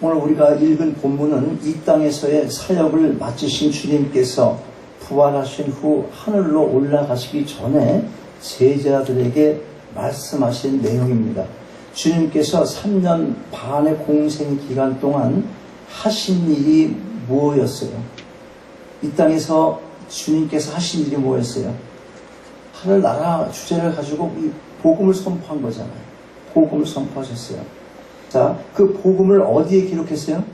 오늘 우리가 읽은 본문은 이 땅에서의 사역을 마치신 주님께서 부활하신 후 하늘로 올라가시기 전에 제자들에게 말씀하신 내용입니다. 주님께서 3년 반의 공생 기간 동안 하신 일이 무엇이었어요? 이 땅에서 주님께서 하신 일이 뭐였어요? 하늘나라 주제를 가지고 이 복음을 선포한 거잖아요. 복음을 선포하셨어요. 자, 그 복음을 어디에 기록했어요?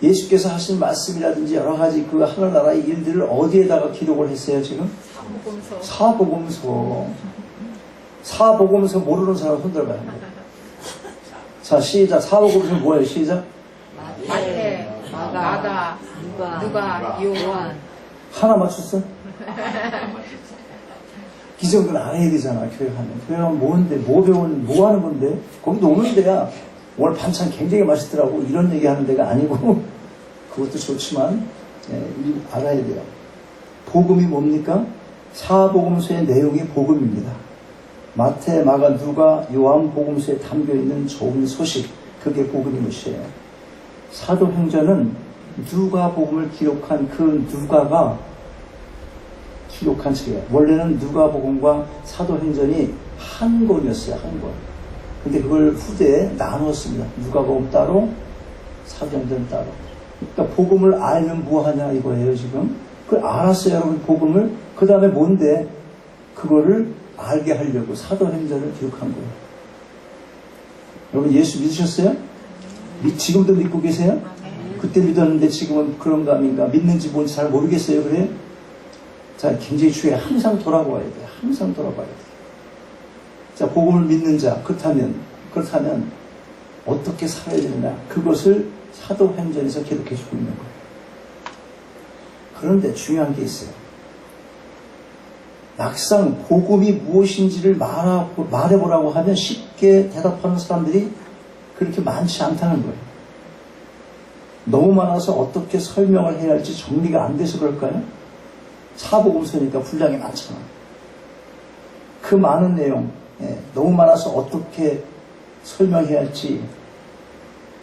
예수께서 하신 말씀이라든지 여러 가지 그 하늘나라의 일들을 어디에다가 기록을 했어요, 지금? 사복음서. 사복음서 모르는 사람 손 들어봐요. 자, 시작. 사복음서 뭐예요? 시작. 마태, 마가, 누가, 요한. 하나 맞췄어? 이 정도는 알아야 되잖아, 교회하면. 교회하면 뭔데, 뭐 배우는, 뭐 하는 건데? 거기도 오는 데야. 오늘 반찬 굉장히 맛있더라고. 이런 얘기 하는 데가 아니고, 그것도 좋지만, 알아야 돼요. 복음이 뭡니까? 사복음서의 내용이 복음입니다. 마태, 마가, 누가, 요한 복음서에 담겨있는 좋은 소식, 그게 복음인 것이에요. 사도행전은 누가 복음을 기록한 그 누가가 기록한 책이에요. 원래는 누가복음과 사도행전이 한 권이었어요. 한 권. 근데 그걸 후대에 나누었습니다. 누가복음 따로, 사도행전 따로. 그러니까 복음을 알면 뭐하냐 이거예요, 지금. 그걸 알았어요, 여러분, 복음을. 그 다음에 뭔데? 그거를 알게 하려고 사도행전을 기록한 거예요. 여러분, 예수 믿으셨어요? 지금도 믿고 계세요? 그때 믿었는데 지금은 그런가 아닌가? 믿는지 뭔지 잘 모르겠어요, 그래? 자, 굉장히 주에 항상 돌아봐야 돼요. 항상 돌아봐야 돼요. 자, 복음을 믿는 자, 그렇다면 어떻게 살아야 되느냐? 그것을 사도행전에서 기록해주고 있는 거예요. 그런데 중요한 게 있어요. 막상 복음이 무엇인지를 말해보라고 하면 쉽게 대답하는 사람들이 그렇게 많지 않다는 거예요. 너무 많아서 어떻게 설명을 해야 할지 정리가 안 돼서 그럴까요? 사복음서니까 분량이 많잖아. 그 많은 내용, 너무 많아서 어떻게 설명해야 할지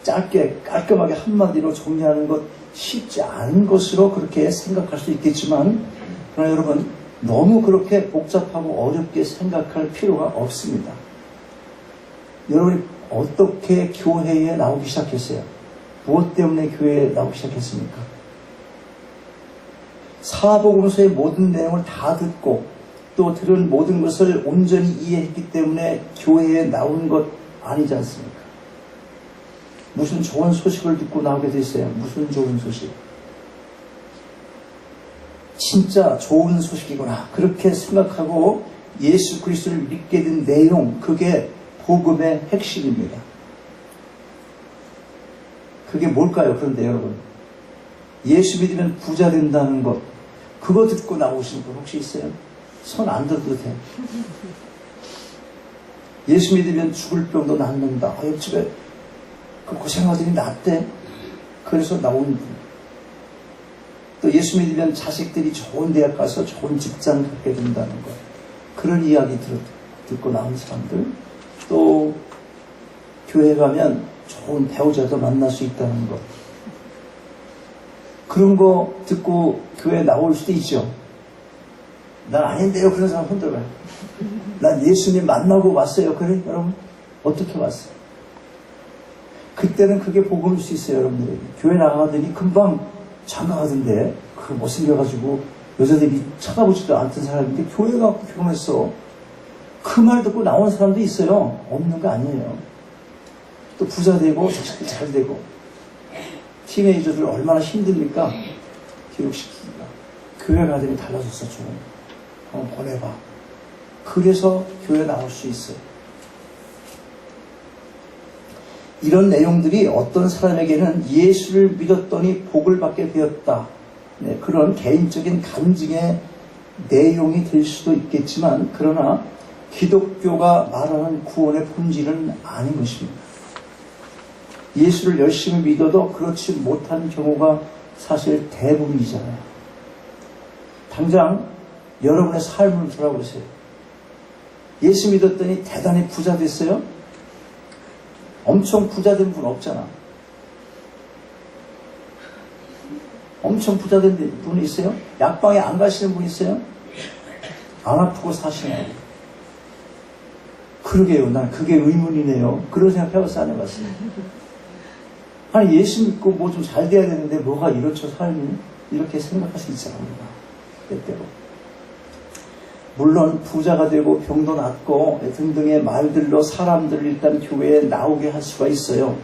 짧게 깔끔하게 한마디로 정리하는 것 쉽지 않은 것으로 그렇게 생각할 수 있겠지만, 그러나 여러분, 너무 그렇게 복잡하고 어렵게 생각할 필요가 없습니다. 여러분이 어떻게 교회에 나오기 시작했어요? 무엇 때문에 교회에 나오기 시작했습니까? 사복음서의 모든 내용을 다 듣고 또 들은 모든 것을 온전히 이해했기 때문에 교회에 나온 것 아니지 않습니까? 무슨 좋은 소식을 듣고 나오게 됐어요. 무슨 좋은 소식? 진짜 좋은 소식이구나. 그렇게 생각하고 예수 그리스도를 믿게 된 내용, 그게 복음의 핵심입니다. 그게 뭘까요? 그런데 여러분, 예수 믿으면 부자 된다는 것, 그거 듣고 나오신 분 혹시 있어요? 손 안 들어도 돼. 예수 믿으면 죽을 병도 낫는다. 옆집에 그 고생하더니 낫대. 그래서 나온 분. 또 예수 믿으면 자식들이 좋은 대학 가서 좋은 직장 갖게 된다는 것. 그런 이야기 듣고 나온 사람들. 또 교회 가면 좋은 배우자도 만날 수 있다는 것. 그런 거 듣고 교회 나올 수도 있죠. 난 아닌데요. 그런 사람 흔들어요. 난 예수님 만나고 왔어요. 그래? 여러분, 어떻게 왔어요? 그때는 그게 복음일 수 있어요, 여러분들에게. 교회 나가더니 금방 장가가던데, 그 못생겨가지고 여자들이 쳐다보지도 않던 사람인데 교회 가고 결혼했어. 그 말 듣고 나온 사람도 있어요. 없는 거 아니에요. 또 부자 되고 자식들 잘 되고. 티네이저들 얼마나 힘듭니까? 기록시키기가. 교회 가더니 달라졌어, 좀. 한번 보내봐. 그래서 교회 나올 수 있어요. 이런 내용들이 어떤 사람에게는 예수를 믿었더니 복을 받게 되었다. 네, 그런 개인적인 간증의 내용이 될 수도 있겠지만, 그러나 기독교가 말하는 구원의 본질은 아닌 것입니다. 예수를 열심히 믿어도 그렇지 못한 경우가 사실 대부분이잖아요. 당장 여러분의 삶을 돌아보세요. 예수 믿었더니 대단히 부자 됐어요? 엄청 부자된 분 없잖아. 엄청 부자된 분이 있어요? 약방에 안 가시는 분 있어요? 안 아프고 사시나요? 그러게요. 난 그게 의문이네요. 그런 생각하고 살아봤어요. 아니 예수 믿고 뭐 좀 잘 돼야 되는데 뭐가 이렇죠 삶이? 이렇게 생각할 수 있잖아요. 때때로. 물론 부자가 되고 병도 낫고 등등의 말들로 사람들을 일단 교회에 나오게 할 수가 있어요.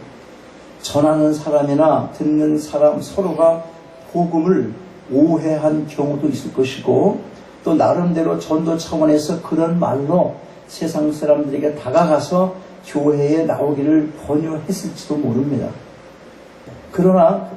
전하는 사람이나 듣는 사람 서로가 복음을 오해한 경우도 있을 것이고 또 나름대로 전도 차원에서 그런 말로 세상 사람들에게 다가가서 교회에 나오기를 권유했을지도 모릅니다. 그러나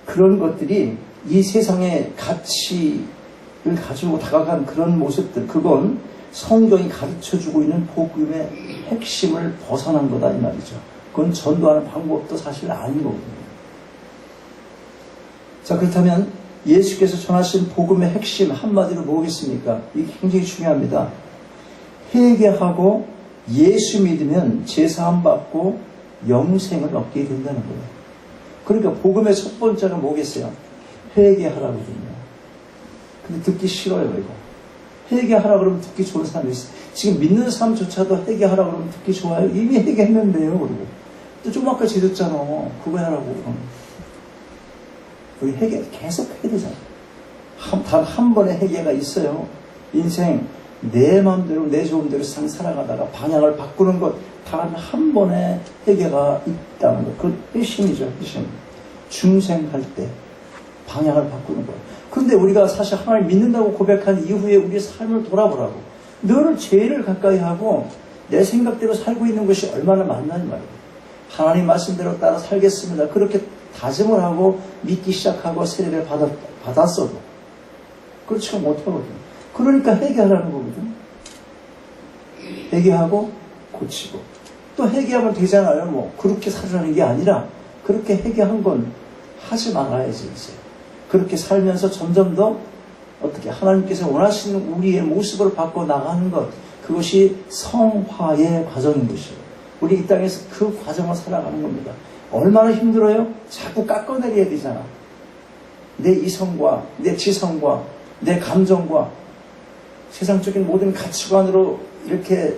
그런 것들이 이 세상의 가치를 가지고 다가간 그런 모습들, 그건 성경이 가르쳐주고 있는 복음의 핵심을 벗어난 거다 이 말이죠. 그건 전도하는 방법도 사실 아닌 거거든요. 자, 그렇다면 예수께서 전하신 복음의 핵심 한마디로 뭐겠습니까? 이게 굉장히 중요합니다. 회개하고 예수 믿으면 제사함 받고 영생을 얻게 된다는 거예요. 그러니까 복음의 첫 번째가 뭐겠어요? 회개하라거든요. 근데 듣기 싫어요, 이거. 회개하라 그러면 듣기 좋은 사람이 있어요. 지금 믿는 사람조차도 회개하라 그러면 듣기 좋아요. 이미 회개했는데요, 그리고. 또 좀 아까 제줬잖아. 그거 하라고. 우리 회개 계속 해야 되잖아. 단 한 번의 회개가 있어요. 인생 내 마음대로 내 좋은 대로 살아가다가 방향을 바꾸는 것 단 한 번의 회개가 있다는 것. 그 회심이죠, 회심. 중생할 때 방향을 바꾸는 것. 그런데 우리가 사실 하나님 믿는다고 고백한 이후에 우리의 삶을 돌아보라고. 늘 죄를 가까이 하고 내 생각대로 살고 있는 것이 얼마나 많나는 말이에요. 하나님 말씀대로 따라 살겠습니다. 그렇게 다짐을 하고 믿기 시작하고 세례를 받았어도 그렇지가 못하거든요. 그러니까 회개하라는 거거든요. 회개하고 고치고 또 회개하면 되잖아요. 뭐 그렇게 살으라는 게 아니라 그렇게 회개한 건 하지 말아야지 이제. 그렇게 살면서 점점 더 어떻게 하나님께서 원하시는 우리의 모습을 바꿔 나가는 것, 그것이 성화의 과정인 것이에요. 우리 이 땅에서 그 과정을 살아가는 겁니다. 얼마나 힘들어요? 자꾸 깎아내려야 되잖아. 내 이성과 내 지성과 내 감정과 세상적인 모든 가치관으로 이렇게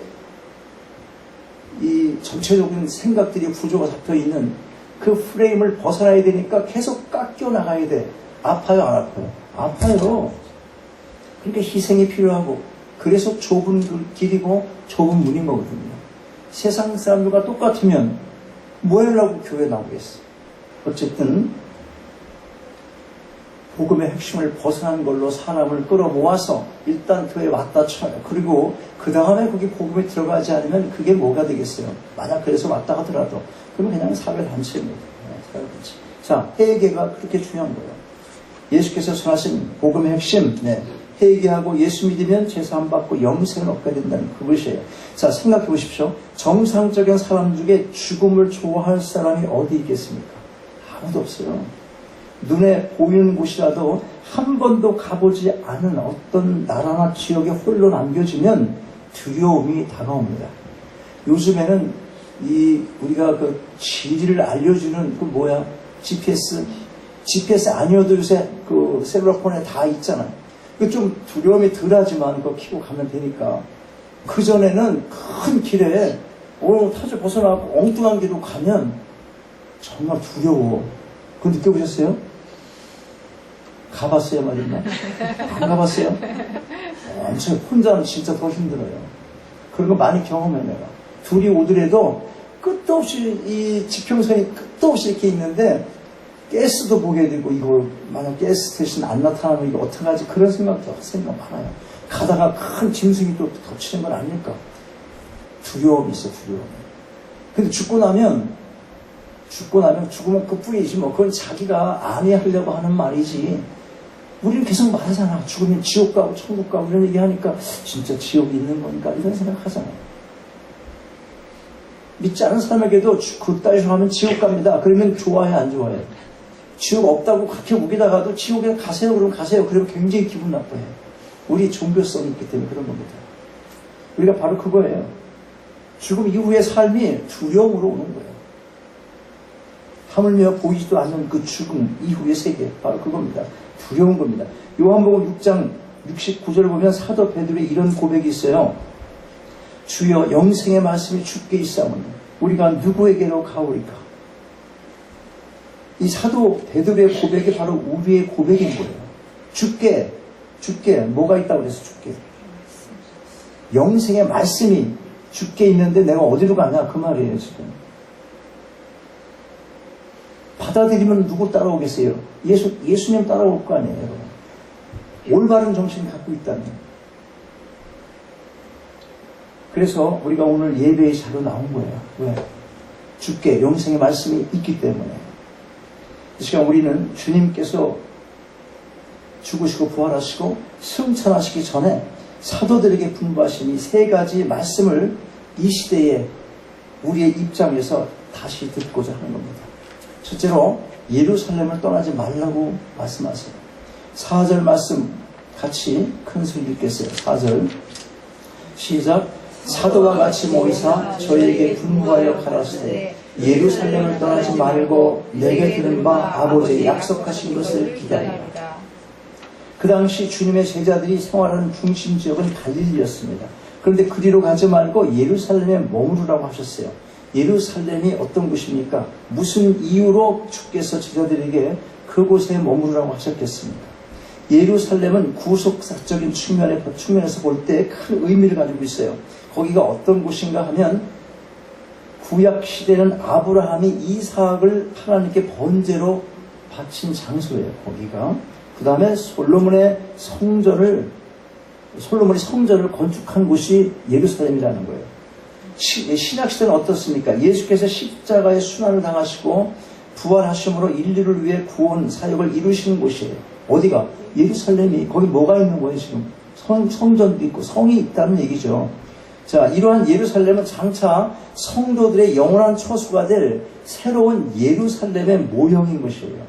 이 전체적인 생각들이 구조가 잡혀있는 그 프레임을 벗어나야 되니까 계속 깎여 나가야 돼. 아파요, 안 아파요? 아파요. 그러니까 희생이 필요하고 그래서 좁은 길이고 좁은 문인 거거든요. 세상 사람들과 똑같으면 뭐 하려고 교회 나오겠어. 어쨌든 복음의 핵심을 벗어난 걸로 사람을 끌어모아서 일단 교회에 왔다 쳐요. 그리고 그 다음에 거기 복음에 들어가지 않으면 그게 뭐가 되겠어요. 만약 그래서 왔다 하더라도 그러면 그냥 사회단체입니다. 사회단체. 자, 회개가 그렇게 중요한 거예요. 예수께서 전하신 복음의 핵심, 회개하고 예수 믿으면 제사함 받고 영생을 얻게 된다는 그것이에요. 자, 생각해 보십시오. 정상적인 사람 중에 죽음을 좋아할 사람이 어디 있겠습니까? 아무도 없어요. 눈에 보이는 곳이라도 한 번도 가보지 않은 어떤 나라나 지역에 홀로 남겨지면 두려움이 다가옵니다. 요즘에는 우리가 그 지리를 알려주는 그 GPS 아니어도 요새 그 셀룰라폰에 다 있잖아요. 그 좀 두려움이 덜하지만 그거 키고 가면 되니까. 그전에는 큰 길에 타주 벗어나고 엉뚱한 길로 가면 정말 두려워. 그거 느껴보셨어요? 가봤어요, 말이냐? 안 가봤어요? 엄청 혼자는 진짜 더 힘들어요. 그런 거 많이 경험해, 내가. 둘이 오더라도 끝도 없이 이 지평선이 끝도 없이 이렇게 있는데 가스도 보게 되고 이거 만약 가스 대신 안 나타나면 이거 어떡하지? 그런 생각 많아요. 가다가 큰 짐승이 또 덮치는 건 아닐까? 두려움이 있어, 두려움. 근데 죽고 나면 죽으면 그뿐이지 뭐. 그건 자기가 안위하려고 하는 말이지. 우리는 계속 말하잖아. 죽으면 지옥 가고 천국 가고 이런 얘기 하니까 진짜 지옥이 있는 건가? 이런 생각 하잖아. 믿지 않은 사람에게도 그따위 하면 지옥 갑니다. 그러면 좋아해, 안 좋아해? 지옥 없다고 그렇게 우기다가도 지옥에 가세요. 그러면 가세요. 그러면 굉장히 기분 나빠해. 우리 종교성이 있기 때문에 그런 겁니다. 우리가 바로 그거예요. 죽음 이후의 삶이 두려움으로 오는 거예요. 하물며 보이지도 않는 그 죽음 이후의 세계, 바로 그겁니다. 두려운 겁니다. 요한복음 6장 69절을 보면 사도 베드로의 이런 고백이 있어요. 주여 영생의 말씀이 주께 있사오니 우리가 누구에게로 가오리까? 이 사도 베드로의 고백이 바로 우리의 고백인 거예요. 주께 뭐가 있다고 그래서 주께 영생의 말씀이 주께 있는데 내가 어디로 가냐 그 말이에요. 지금 받아들이면 누구 따라오겠어요? 예수님 따라올 거 아니에요, 여러분. 올바른 정신을 갖고 있다면. 그래서 우리가 오늘 예배의 자로 나온 거예요. 왜? 주께 영생의 말씀이 있기 때문에. 이 시간 우리는 주님께서 죽으시고 부활하시고 승천하시기 전에 사도들에게 분부하신 이 세 가지 말씀을 이 시대에 우리의 입장에서 다시 듣고자 하는 겁니다. 첫째로 예루살렘을 떠나지 말라고 말씀하세요. 4절 말씀 같이 큰 소리 읽겠어요. 4절 시작. 사도와 같이 모이사 저에게 분부하여 가라사대 예루살렘을 떠나지 말고 내게 들은 바 아버지의 약속하신 것을 기다리라. 그 당시 주님의 제자들이 생활하는 중심 지역은 갈릴리였습니다. 그런데 그리로 가지 말고 예루살렘에 머무르라고 하셨어요. 예루살렘이 어떤 곳입니까? 무슨 이유로 주께서 제자들에게 그곳에 머무르라고 하셨겠습니까? 예루살렘은 구속사적인 측면에서 볼 때 큰 의미를 가지고 있어요. 거기가 어떤 곳인가 하면 구약시대는 아브라함이 이삭을 하나님께 번제로 바친 장소예요. 거기가. 그 다음에 솔로몬이 성전을 건축한 곳이 예루살렘이라는 거예요. 신약시대는 어떻습니까? 예수께서 십자가의 순환을 당하시고 부활하심으로 인류를 위해 구원 사역을 이루시는 곳이에요. 어디가? 예루살렘이. 거기 뭐가 있는 거예요 지금? 성전도 있고 성이 있다는 얘기죠. 자, 이러한 예루살렘은 장차 성도들의 영원한 처수가 될 새로운 예루살렘의 모형인 것이에요.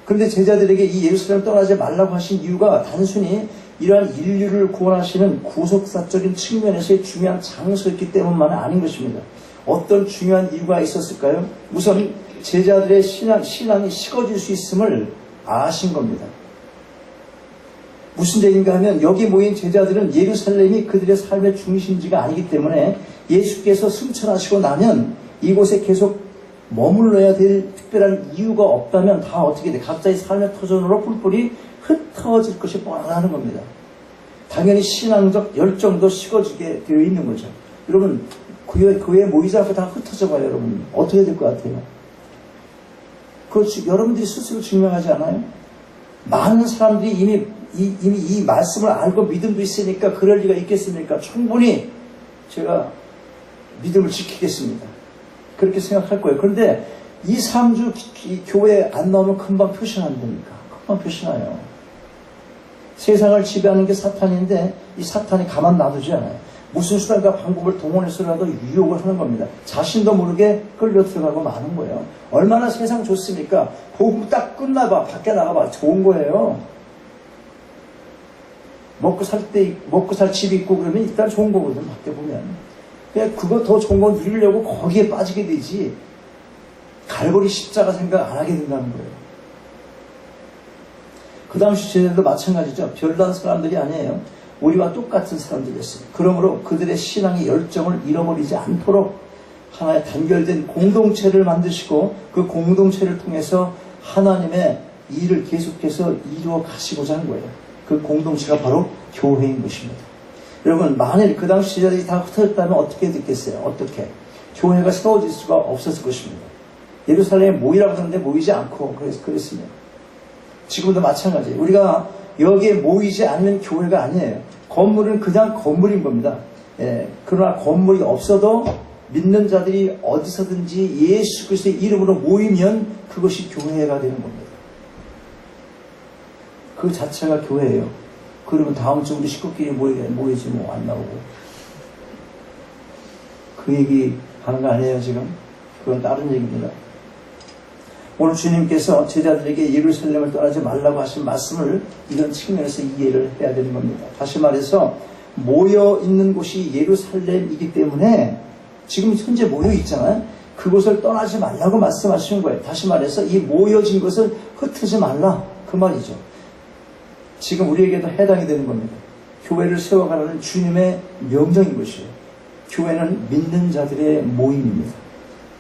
그런데 제자들에게 이 예루살렘을 떠나지 말라고 하신 이유가 단순히 이러한 인류를 구원하시는 구속사적인 측면에서의 중요한 장소였기 때문만은 아닌 것입니다. 어떤 중요한 이유가 있었을까요? 우선 제자들의 신앙이 식어질 수 있음을 아신 겁니다. 무슨 얘기인가 하면 여기 모인 제자들은 예루살렘이 그들의 삶의 중심지가 아니기 때문에 예수께서 승천하시고 나면 이곳에 계속 머물러야 될 특별한 이유가 없다면 다 어떻게 돼? 각자의 삶의 터전으로 뿔뿔이 흩어질 것이 뻔하다는 겁니다. 당연히 신앙적 열정도 식어지게 되어 있는 거죠. 여러분 교회 모이자 앞에 다 흩어져 가요. 여러분 어떻게 될 것 같아요? 그렇지. 여러분들이 스스로 증명하지 않아요? 많은 사람들이 이미 이 말씀을 알고 믿음도 있으니까 그럴 리가 있겠습니까? 충분히 제가 믿음을 지키겠습니다. 그렇게 생각할 거예요. 그런데 2, 3주 교회에 안 나오면 금방 표신한다니까. 금방 표신해요. 세상을 지배하는 게 사탄인데 이 사탄이 가만 놔두지 않아요. 무슨 수단과 방법을 동원해서라도 유혹을 하는 겁니다. 자신도 모르게 끌려 들어가고 마는 거예요. 얼마나 세상 좋습니까? 복음 딱 끝나봐. 밖에 나가봐. 좋은 거예요. 먹고 살 집이 있고 그러면 일단 좋은 거거든. 밖에 보면. 그냥 그거 더 좋은 거 누리려고 거기에 빠지게 되지. 갈보리 십자가 생각 안 하게 된다는 거예요. 그 당시 제자들도 마찬가지죠. 별난 사람들이 아니에요. 우리와 똑같은 사람들이었어요. 그러므로 그들의 신앙의 열정을 잃어버리지 않도록 하나의 단결된 공동체를 만드시고 그 공동체를 통해서 하나님의 일을 계속해서 이루어 가시고자 한 거예요. 그 공동체가 바로 교회인 것입니다. 여러분 만일 그 당시 제자들이 다 흩어졌다면 어떻게 됐겠어요? 어떻게? 교회가 세워질 수가 없었을 것입니다. 예루살렘에 모이라고 하는데 모이지 않고 그랬습니다. 지금도 마찬가지예요. 우리가 여기에 모이지 않는 교회가 아니에요. 건물은 그냥 건물인 겁니다. 그러나 건물이 없어도 믿는 자들이 어디서든지 예수 그리스도의 이름으로 모이면 그것이 교회가 되는 겁니다. 그 자체가 교회예요. 그러면 다음 주 우리 식구끼리 모이지 뭐 안 나오고. 그 얘기 하는 거 아니에요 지금? 그건 다른 얘기입니다. 오늘 주님께서 제자들에게 예루살렘을 떠나지 말라고 하신 말씀을 이런 측면에서 이해를 해야 되는 겁니다. 다시 말해서 모여 있는 곳이 예루살렘이기 때문에 지금 현재 모여 있잖아요. 그곳을 떠나지 말라고 말씀하시는 거예요. 다시 말해서 이 모여진 것을 흩트지 말라 그 말이죠. 지금 우리에게도 해당이 되는 겁니다. 교회를 세워가라는 주님의 명령인 것이에요. 교회는 믿는 자들의 모임입니다.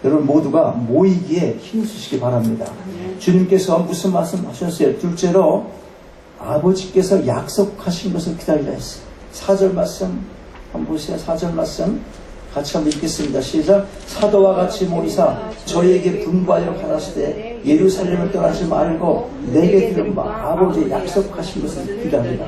여러분 모두가 모이기에 힘쓰시기 바랍니다. 주님께서 무슨 말씀 하셨어요? 둘째로 아버지께서 약속하신 것을 기다리라 했어요. 4절 말씀 한번 보세요. 4절 말씀 같이 한번 읽겠습니다. 시작. 사도와 같이 모이사 저희에게 분부하여 가라사대 예루살렘을 떠나지 말고 내게 들은 바 아버지의 약속하신 것을 기다리라.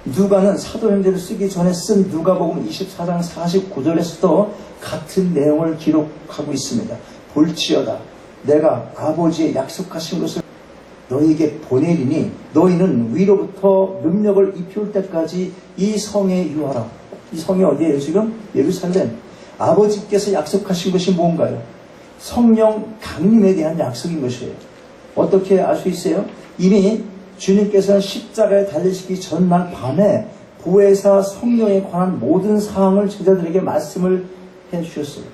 누가는 사도행전을 쓰기 전에 쓴 누가복음 24장 49절에서도 같은 내용을 기록하고 있습니다. 볼지어다 내가 아버지의 약속하신 것을 너희에게 보내리니 너희는 위로부터 능력을 입혀올 때까지 이 성에 유하라. 이 성이 어디예요 지금? 예루살렘. 아버지께서 약속하신 것이 뭔가요? 성령 강림에 대한 약속인 것이에요. 어떻게 알 수 있어요? 이미 주님께서는 십자가에 달리시기 전날 밤에 보혜사 성령에 관한 모든 사항을 제자들에게 말씀을 해주셨어요.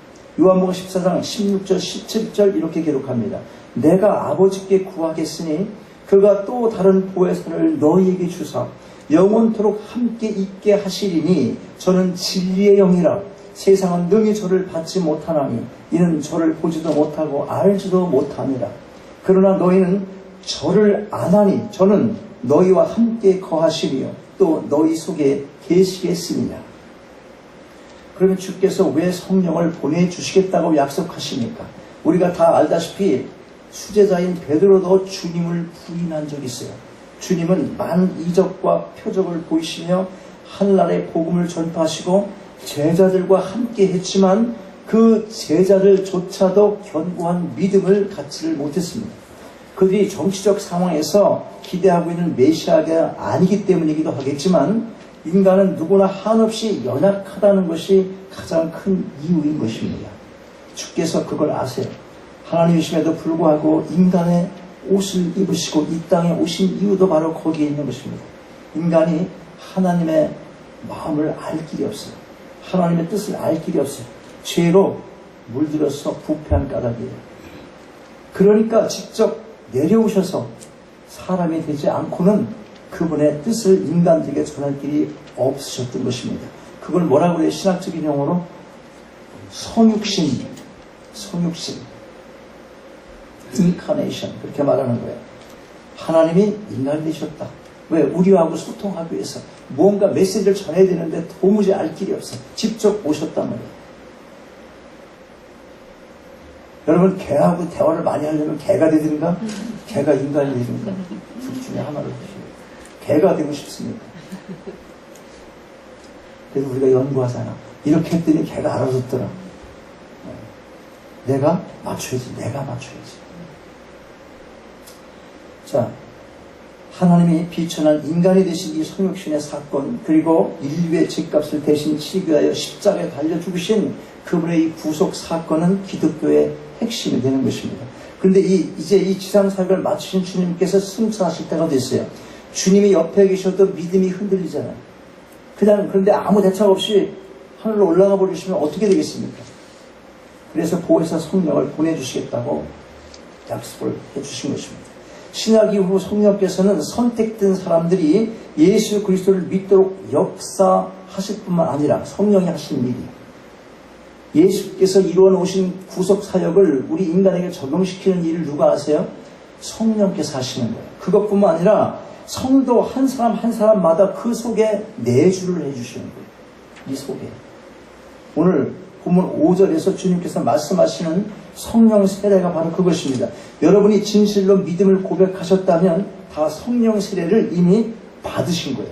요한복음 14장 16절 17절 이렇게 기록합니다. 내가 아버지께 구하겠으니 그가 또 다른 보혜사를 너희에게 주사 영원토록 함께 있게 하시리니 저는 진리의 영이라. 세상은 능히 저를 받지 못하나니 이는 저를 보지도 못하고 알지도 못함이라. 그러나 너희는 저를 아나니 저는 너희와 함께 거하시리요 또 너희 속에 계시겠습니다. 그러면 주께서 왜 성령을 보내주시겠다고 약속하십니까? 우리가 다 알다시피 수제자인 베드로도 주님을 부인한 적이 있어요. 주님은 많은 이적과 표적을 보이시며 한날에 복음을 전파하시고 제자들과 함께 했지만 그 제자들조차도 견고한 믿음을 갖지를 못했습니다. 그들이 정치적 상황에서 기대하고 있는 메시아가 아니기 때문이기도 하겠지만 인간은 누구나 한없이 연약하다는 것이 가장 큰 이유인 것입니다. 주께서 그걸 아세요. 하나님이심에도 불구하고 인간의 옷을 입으시고 이 땅에 오신 이유도 바로 거기에 있는 것입니다. 인간이 하나님의 마음을 알 길이 없어요. 하나님의 뜻을 알 길이 없어요. 죄로 물들어서 부패한 까닭이에요. 그러니까 직접 내려오셔서 사람이 되지 않고는 그분의 뜻을 인간들에게 전할 길이 없으셨던 것입니다. 그걸 뭐라고 해요? 신학적인 용어로 성육신, incarnation 그렇게 말하는 거예요. 하나님이 인간이 되셨다. 왜? 우리하고 소통하기 위해서 뭔가 메시지를 전해야 되는데 도무지 알 길이 없어. 직접 오셨단 말이에요. 여러분 개하고 대화를 많이 하려면 개가 되든가 개가 인간이 되든가 둘 중에 하나를 보시면 개가 되고 싶습니까? 그래서 우리가 연구하잖아. 이렇게 했더니 개가 알아듣더라. 내가 맞춰야지. 자, 하나님이 비천한 인간이 되신 이 성육신의 사건, 그리고 인류의 죄값을 대신 치기 위하여 십자가에 달려 죽으신 그분의 이 구속 사건은 기독교의 핵심이 되는 것입니다. 그런데 이제 이 지상 사역을 마치신 주님께서 승천하실 때가 됐어요. 주님이 옆에 계셔도 믿음이 흔들리잖아요. 그런데 아무 대책 없이 하늘로 올라가 버리시면 어떻게 되겠습니까? 그래서 보혜사 성령을 보내주시겠다고 약속을 해주신 것입니다. 신약 이후 성령께서는 선택된 사람들이 예수 그리스도를 믿도록 역사하실 뿐만 아니라 성령이 하신 일이 예수께서 이루어 놓으신 구속 사역을 우리 인간에게 적용시키는 일을 누가 하세요? 성령께서 하시는 거예요. 그것뿐만 아니라 성도 한 사람 한 사람마다 그 속에 내주를 해주시는 거예요. 이 속에. 오늘 본문 5절에서 주님께서 말씀하시는 성령 세례가 바로 그것입니다. 여러분이 진실로 믿음을 고백하셨다면 다 성령 세례를 이미 받으신 거예요.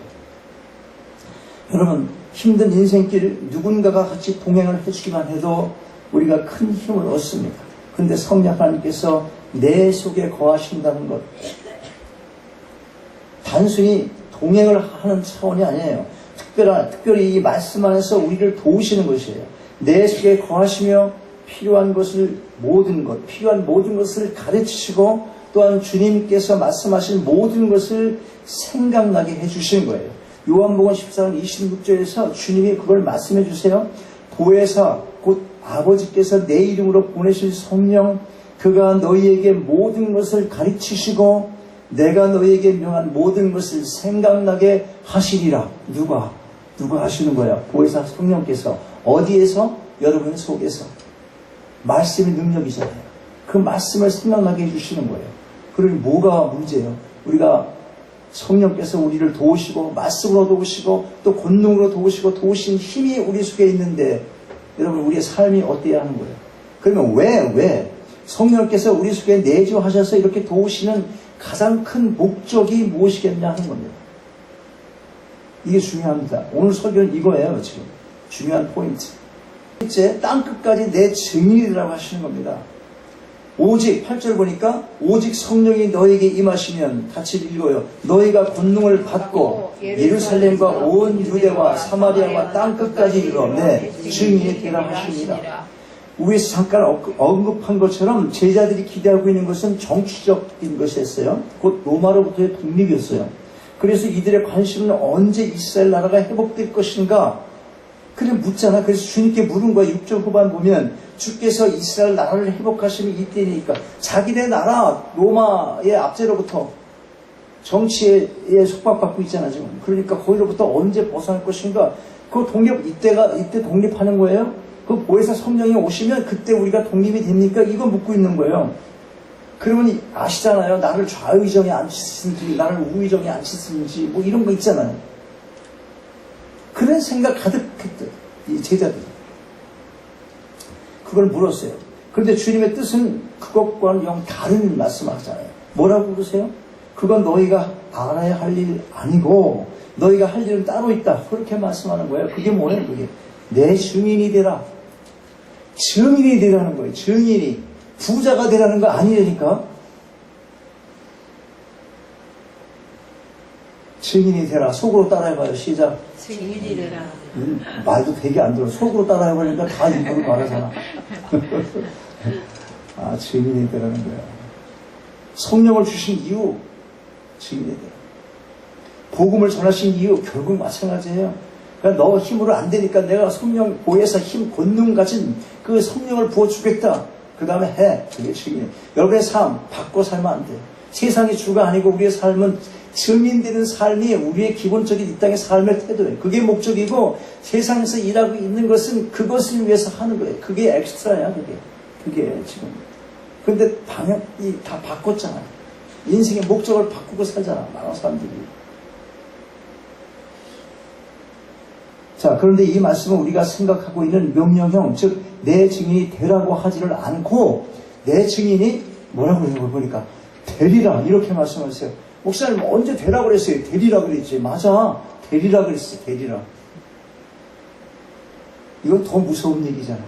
여러분 힘든 인생길 누군가가 같이 동행을 해주기만 해도 우리가 큰 힘을 얻습니다. 그런데 성령 하나님께서 내 속에 거하신다는 것 단순히 동행을 하는 차원이 아니에요. 특별히 이 말씀 안에서 우리를 도우시는 것이에요. 내 속에 거하시며 필요한 모든 것을 가르치시고 또한 주님께서 말씀하신 모든 것을 생각나게 해주시는 거예요. 요한복음 14장 26절에서 주님이 그걸 말씀해 주세요. 보혜사 곧 아버지께서 내 이름으로 보내실 성령, 그가 너희에게 모든 것을 가르치시고 내가 너희에게 명한 모든 것을 생각나게 하시리라. 누가 하시는 거야? 보혜사 성령께서. 어디에서? 여러분 속에서. 말씀의 능력이잖아요. 그 말씀을 생각나게 해주시는 거예요. 그러니 뭐가 문제예요? 우리가 성령께서 우리를 도우시고 말씀으로 도우시고 또 권능으로 도우시고 도우신 힘이 우리 속에 있는데 여러분 우리의 삶이 어때야 하는 거예요? 그러면 왜 성령께서 우리 속에 내주하셔서 이렇게 도우시는 가장 큰 목적이 무엇이겠냐 하는 겁니다. 이게 중요합니다. 오늘 설교는 이거예요. 지금 중요한 포인트. 첫째, 땅끝까지 내 증인이라고 하시는 겁니다. 오직 8절 보니까 오직 성령이 너에게 임하시면 같이 읽어요. 너희가 권능을 받고 예루살렘과 온 유대와 사마리아와 땅끝까지 이르러 내 증인이 되라 하십니다. 위에서 잠깐 언급한 것처럼 제자들이 기대하고 있는 것은 정치적인 것이었어요. 곧 로마로부터의 독립이었어요. 그래서 이들의 관심은 언제 이스라엘 나라가 회복될 것인가? 그래 묻잖아. 그래서 주님께 물은 거야. 6절 후반 보면 주께서 이스라엘 나라를 회복하시면 이때니까 자기네 나라 로마의 압제로부터 정치에 속박받고 있잖아 지금. 그러니까 거기로부터 언제 벗어날 것인가? 그 이때 독립하는 거예요. 그 보혜사 성령이 오시면 그때 우리가 독립이 됩니까? 이거 묻고 있는 거예요. 그러면 아시잖아요. 나를 좌의정에 앉히든지 나를 우의정에 앉히든지 뭐 이런 거 있잖아요. 그런 생각 가득했대 이 제자들. 그걸 물었어요. 그런데 주님의 뜻은 그것과는 영 다른 말씀을 하잖아요. 뭐라고 그러세요? 그건 너희가 알아야 할 일 아니고 너희가 할 일은 따로 있다. 그렇게 말씀하는 거예요. 그게 뭐예요? 그게 내 증인이 되라. 증인이 되라는 거예요. 증인이. 부자가 되라는 거 아니니까. 증인이 되라. 속으로 따라해봐요. 시작. 증인이 되라. 말도 되게 안 들어. 속으로 따라해보니까 다 입으로 말하잖아. 아, 증인이 되라는 거야. 성령을 주신 이유, 증인이 되라. 복음을 전하신 이유, 결국 마찬가지예요. 그러니까 너 힘으로 안 되니까 내가 성령 보혜사 힘, 권능 가진 그 성령을 부어주겠다. 그 다음에 해. 그게 증인. 여러분의 삶, 바꿔 살면 안 돼. 세상이 주가 아니고 우리의 삶은 증인되는 삶이 우리의 기본적인 이 땅의 삶의 태도예요. 그게 목적이고 세상에서 일하고 있는 것은 그것을 위해서 하는 거예요. 그게 엑스트라야, 그게 지금. 근데 방향이 다 바꿨잖아요. 인생의 목적을 바꾸고 살잖아, 많은 사람들이. 자, 그런데 이 말씀은 우리가 생각하고 있는 명령형, 즉, 내 증인이 되라고 하지를 않고, 내 증인이 뭐라고 그러는 걸 보니까, 되리라, 이렇게 말씀하세요. 목사님, 언제 되라고 그랬어요? 되리라 그랬지. 맞아. 되리라 그랬어, 되리라. 이건 더 무서운 얘기잖아.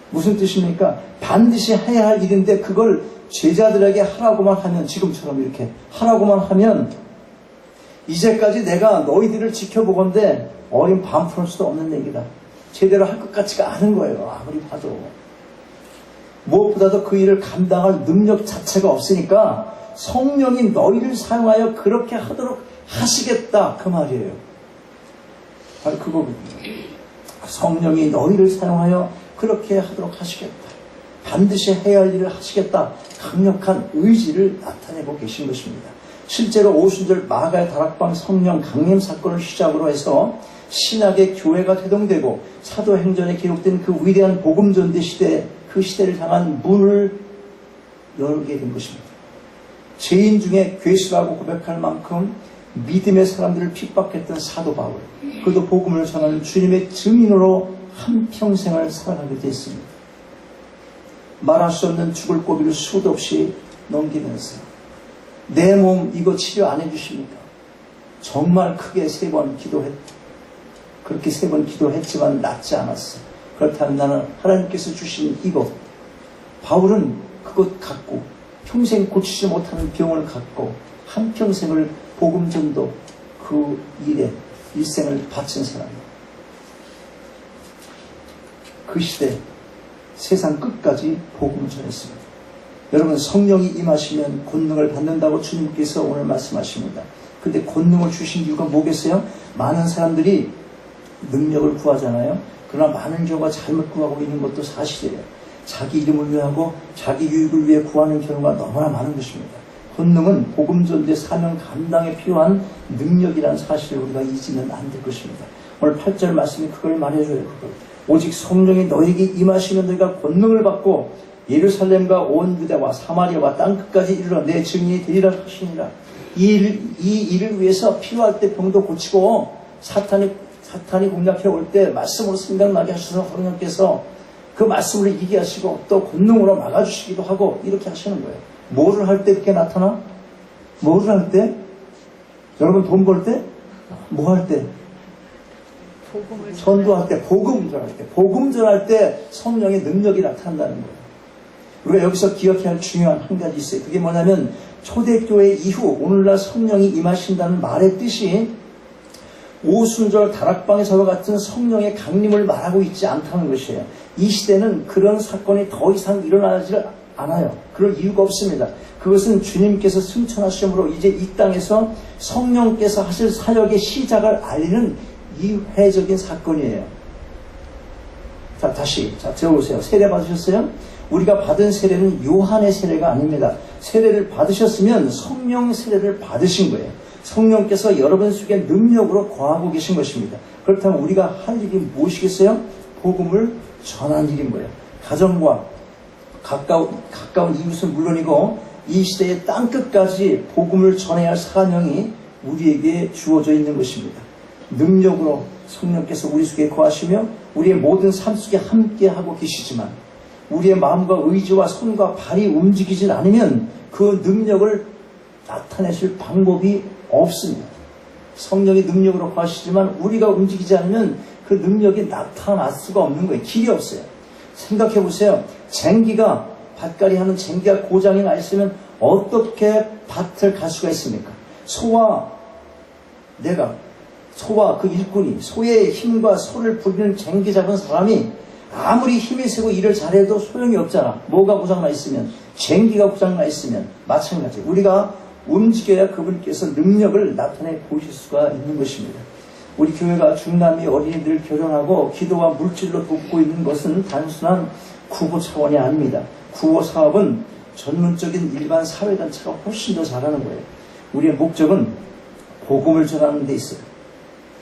무슨 뜻입니까? 반드시 해야 할 일인데, 그걸 제자들에게 하라고만 하면, 지금처럼 이렇게 하라고만 하면, 이제까지 내가 너희들을 지켜보건대 어린 반푼할 수도 없는 얘기다. 제대로 할 것 같지가 않은 거예요. 아무리 봐도. 무엇보다도 그 일을 감당할 능력 자체가 없으니까 성령이 너희를 사용하여 그렇게 하도록 하시겠다. 그 말이에요. 바로 그거거든요. 성령이 너희를 사용하여 그렇게 하도록 하시겠다. 반드시 해야 할 일을 하시겠다. 강력한 의지를 나타내고 계신 것입니다. 실제로 오순절 마가의 다락방 성령 강림 사건을 시작으로 해서 신학의 교회가 태동되고 사도행전에 기록된 그 위대한 복음전대 시대, 그 시대를 향한 문을 열게 된 것입니다. 죄인 중에 괴수라고 고백할 만큼 믿음의 사람들을 핍박했던 사도 바울, 그도 복음을 전하는 주님의 증인으로 한평생을 살아가게 됐습니다. 말할 수 없는 죽을 고비를 수도 없이 넘기면서 내 몸 이거 치료 안 해주십니까? 정말 크게 3번 기도했다. 그렇게 3번 기도했지만 낫지 않았어. 그렇다면 나는 하나님께서 주신 이것, 바울은 그것 갖고 평생 고치지 못하는 병을 갖고 한평생을 복음전도 그 일에 일생을 바친 사람이에요. 그 시대 세상 끝까지 복음을 전했습니다. 여러분, 성령이 임하시면 권능을 받는다고 주님께서 오늘 말씀하십니다. 근데 권능을 주신 이유가 뭐겠어요? 많은 사람들이 능력을 구하잖아요. 그러나 많은 경우가 잘못 구하고 있는 것도 사실이에요. 자기 이름을 위하고 자기 유익을 위해 구하는 경우가 너무나 많은 것입니다. 권능은 복음 전도의 사명 감당에 필요한 능력이라는 사실을 우리가 잊으면 안 될 것입니다. 오늘 8절 말씀이 그걸 말해줘요. 그걸. 오직 성령이 너에게 임하시면 너희가 권능을 받고 예루살렘과 온 유대와 사마리아와 땅끝까지 이르러 내 증인이 되리라 하시니라. 이 일을 위해서 필요할 때 병도 고치고 사탄이 공략해 올 때 말씀으로 생각나게 하셔서 성령께서 그 말씀으로 이기게 하시고 또 권능으로 막아주시기도 하고 이렇게 하시는 거예요. 뭐를 할 때 그렇게 나타나? 뭐를 할 때? 여러분 돈 벌 때? 뭐 할 때? 전도할 때, 복음 전할 때. 복음 전할 때 성령의 능력이 나타난다는 거예요. 우리가 여기서 기억해야 할 중요한 한 가지 있어요. 그게 뭐냐면 초대교회 이후 오늘날 성령이 임하신다는 말의 뜻이 오순절 다락방에서와 같은 성령의 강림을 말하고 있지 않다는 것이에요. 이 시대는 그런 사건이 더 이상 일어나지 않아요. 그럴 이유가 없습니다. 그것은 주님께서 승천하심으로 이제 이 땅에서 성령께서 하실 사역의 시작을 알리는 이회적인 사건이에요. 자, 다시 들어보세요. 세례 받으셨어요? 우리가 받은 세례는 요한의 세례가 아닙니다. 세례를 받으셨으면 성령 세례를 받으신 거예요. 성령께서 여러분 속에 능력으로 거하고 계신 것입니다. 그렇다면 우리가 할 일이 무엇이겠어요? 복음을 전하는 일인 거예요. 가정과 가까운 이웃은 물론이고 이 시대의 땅끝까지 복음을 전해야 할 사명이 우리에게 주어져 있는 것입니다. 능력으로 성령께서 우리 속에 거하시며 우리의 모든 삶 속에 함께하고 계시지만 우리의 마음과 의지와 손과 발이 움직이질 않으면 그 능력을 나타내실 방법이 없습니다. 성령이 능력으로 거하시지만 우리가 움직이지 않으면 그 능력이 나타날 수가 없는 거예요. 길이 없어요. 생각해 보세요. 쟁기가 밭갈이 하는 쟁기가 고장이 나 있으면 어떻게 밭을 갈 수가 있습니까? 소와 그 일꾼이 소의 힘과 소를 부리는 쟁기 잡은 사람이 아무리 힘이 세고 일을 잘해도 소용이 없잖아. 뭐가 고장나 있으면, 쟁기가 고장나 있으면 마찬가지. 우리가 움직여야 그분께서 능력을 나타내 보실 수가 있는 것입니다. 우리 교회가 중남미 어린이들을 결혼하고 기도와 물질로 돕고 있는 것은 단순한 구호 차원이 아닙니다. 구호 사업은 전문적인 일반 사회단체가 훨씬 더 잘하는 거예요. 우리의 목적은 복음을 전하는 데 있어요.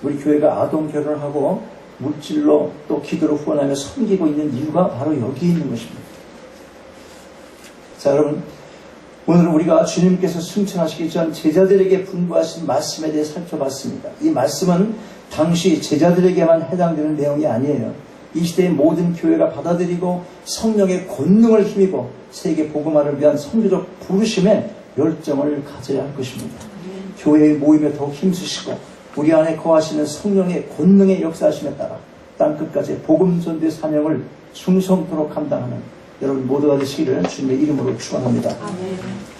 우리 교회가 아동 결혼을 하고 물질로 또 기도로 후원하며 섬기고 있는 이유가 바로 여기에 있는 것입니다. 자, 여러분, 오늘 우리가 주님께서 승천하시기 전 제자들에게 분부하신 말씀에 대해 살펴봤습니다. 이 말씀은 당시 제자들에게만 해당되는 내용이 아니에요. 이 시대의 모든 교회가 받아들이고 성령의 권능을 힘입어 세계 복음화를 위한 선교적 부르심에 열정을 가져야 할 것입니다. 교회의 모임에 더욱 힘쓰시고 우리 안에 거하시는 성령의 권능의 역사하심에 따라 땅끝까지 복음 전도의 사명을 충성토록 감당하는 여러분 모두가 되시기를 주님의 이름으로 축원합니다. 아멘.